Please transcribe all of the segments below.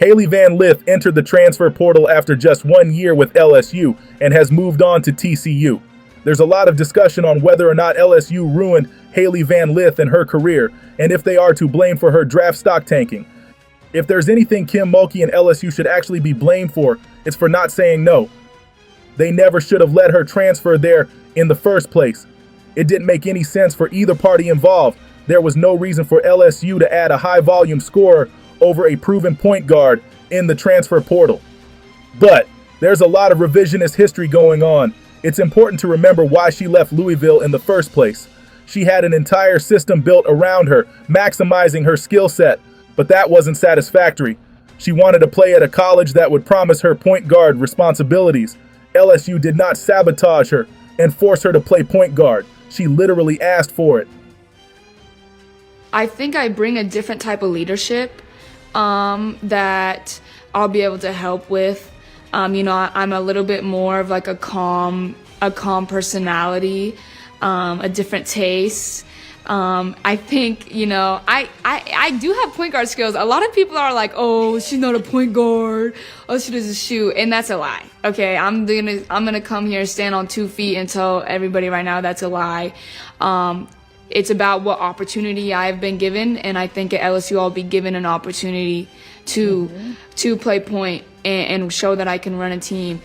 Hailey van Lith entered the transfer portal after just 1 year with LSU and has moved on to TCU. There's a lot of discussion on whether or not LSU ruined Hailey van Lith and her career, and if they are to blame for her draft stock tanking. If there's anything Kim Mulkey and LSU should actually be blamed for, it's for not saying no. They never should have let her transfer there in the first place. It didn't make any sense for either party involved. There was no reason for LSU to add a high-volume scorer over a proven point guard in the transfer portal. But there's a lot of revisionist history going on. It's important to remember why she left Louisville in the first place. She had an entire system built around her, maximizing her skill set, but that wasn't satisfactory. She wanted to play at a college that would promise her point guard responsibilities. LSU did not sabotage her and force her to play point guard. She literally asked for it. I think I bring a different type of leadership that I'll be able to help with. I'm a little bit more of like a calm personality, a different taste. I think, I do have point guard skills. A lot of people are like, oh, she's not a point guard. Oh, she doesn't shoot. And that's a lie. Okay. I'm gonna come here, stand on 2 feet and tell everybody right now that's a lie. It's about what opportunity I've been given. And I think at LSU, I'll be given an opportunity to play point and show that I can run a team.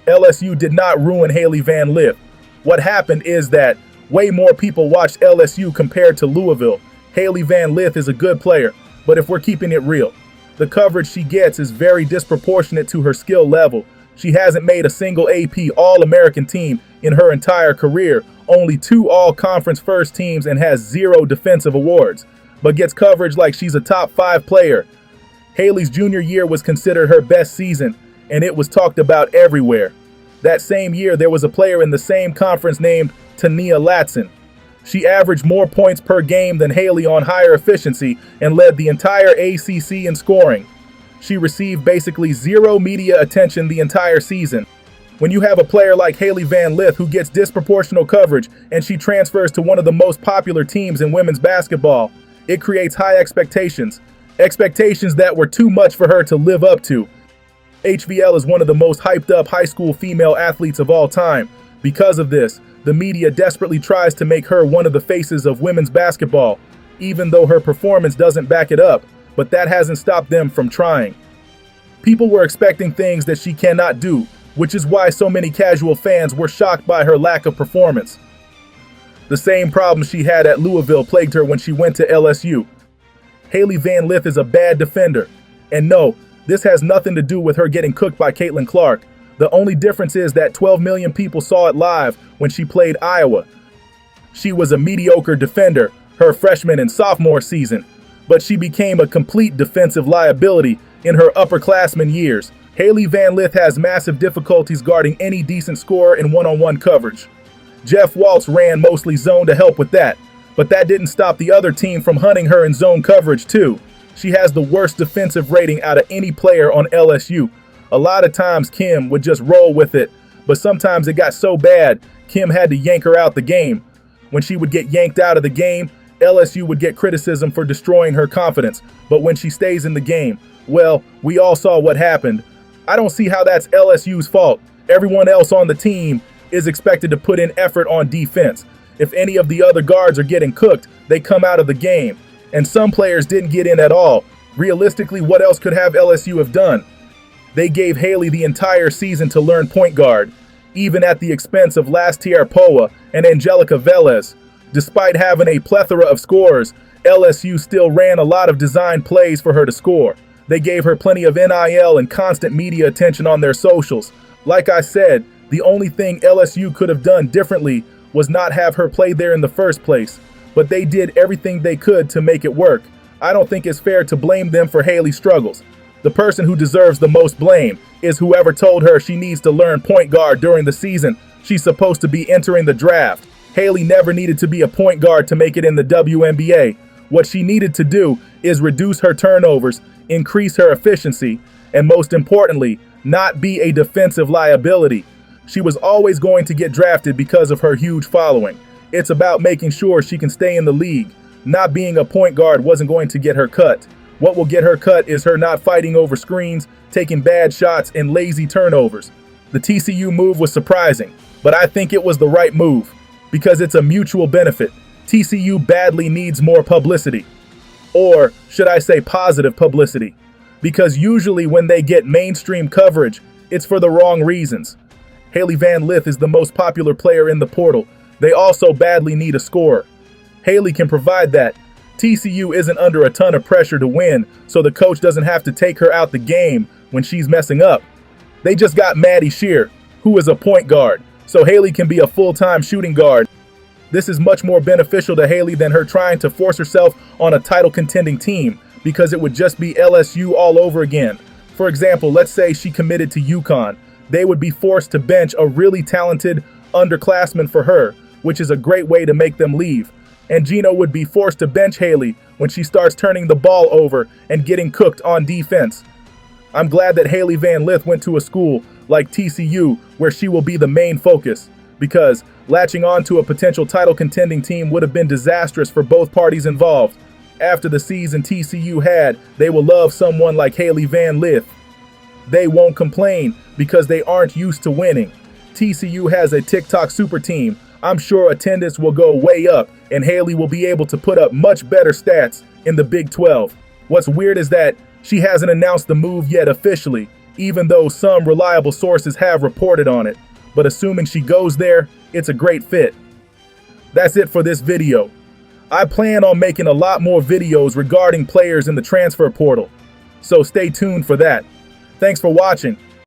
LSU did not ruin Hailey van Lith. What happened is that way more people watched LSU compared to Louisville. Hailey van Lith is a good player, but if we're keeping it real, the coverage she gets is very disproportionate to her skill level. She hasn't made a single AP All-American team in her entire career, only 2 All-Conference first teams, and has 0 defensive awards, but gets coverage like she's a top 5 player. Hailey's junior year was considered her best season, and it was talked about everywhere. That same year, there was a player in the same conference named Tania Latson. She averaged more points per game than Hailey on higher efficiency and led the entire ACC in scoring. She received basically 0 media attention the entire season. When you have a player like Hailey van Lith who gets disproportional coverage and she transfers to one of the most popular teams in women's basketball, it creates high expectations. Expectations that were too much for her to live up to. HVL is one of the most hyped up high school female athletes of all time. Because of this, the media desperately tries to make her one of the faces of women's basketball, even though her performance doesn't back it up, but that hasn't stopped them from trying. People were expecting things that she cannot do, which is why so many casual fans were shocked by her lack of performance. The same problem she had at Louisville plagued her when she went to LSU. Hailey van Lith is a bad defender, and no, this has nothing to do with her getting cooked by Caitlin Clark. The only difference is that 12 million people saw it live when she played Iowa. She was a mediocre defender her freshman and sophomore season, but she became a complete defensive liability in her upperclassmen years. Hailey van Lith has massive difficulties guarding any decent scorer in one-on-one coverage. Jeff Waltz ran mostly zone to help with that, but that didn't stop the other team from hunting her in zone coverage too. She has the worst defensive rating out of any player on LSU. A lot of times Kim would just roll with it, but sometimes it got so bad, Kim had to yank her out the game. When she would get yanked out of the game, LSU would get criticism for destroying her confidence, but when she stays in the game, well, we all saw what happened. I don't see how that's LSU's fault. Everyone else on the team is expected to put in effort on defense. If any of the other guards are getting cooked, they come out of the game. And some players didn't get in at all. Realistically, what else could have LSU have done? They gave Hailey the entire season to learn point guard, even at the expense of Lastier Poa and Angelica Velez. Despite having a plethora of scorers, LSU still ran a lot of design plays for her to score. They gave her plenty of NIL and constant media attention on their socials. Like I said, the only thing LSU could have done differently was not have her play there in the first place. But they did everything they could to make it work. I don't think it's fair to blame them for Hailey's struggles. The person who deserves the most blame is whoever told her she needs to learn point guard during the season she's supposed to be entering the draft. Hailey never needed to be a point guard to make it in the WNBA. What she needed to do is reduce her turnovers, increase her efficiency, and most importantly, not be a defensive liability. She was always going to get drafted because of her huge following. It's about making sure she can stay in the league. Not being a point guard wasn't going to get her cut. What will get her cut is her not fighting over screens, taking bad shots, and lazy turnovers. The TCU move was surprising, but I think it was the right move because it's a mutual benefit. TCU badly needs more publicity. Or should I say positive publicity? Because usually when they get mainstream coverage, it's for the wrong reasons. Hailey van Lith is the most popular player in the portal. They also badly need a scorer. Hailey can provide that. TCU isn't under a ton of pressure to win, so the coach doesn't have to take her out the game when she's messing up. They just got Maddie Shear, who is a point guard, so Hailey can be a full-time shooting guard. This is much more beneficial to Hailey than her trying to force herself on a title-contending team, because it would just be LSU all over again. For example, let's say she committed to UConn. They would be forced to bench a really talented underclassman for her, which is a great way to make them leave. And Gino would be forced to bench Hailey when she starts turning the ball over and getting cooked on defense. I'm glad that Hailey van Lith went to a school like TCU where she will be the main focus, because latching on to a potential title contending team would have been disastrous for both parties involved. After the season TCU had, they will love someone like Hailey van Lith. They won't complain because they aren't used to winning. TCU has a TikTok super team. I'm sure attendance will go way up and Hailey will be able to put up much better stats in the Big 12. What's weird is that she hasn't announced the move yet officially, even though some reliable sources have reported on it. But assuming she goes there, it's a great fit. That's it for this video. I plan on making a lot more videos regarding players in the transfer portal, so stay tuned for that. Thanks for watching.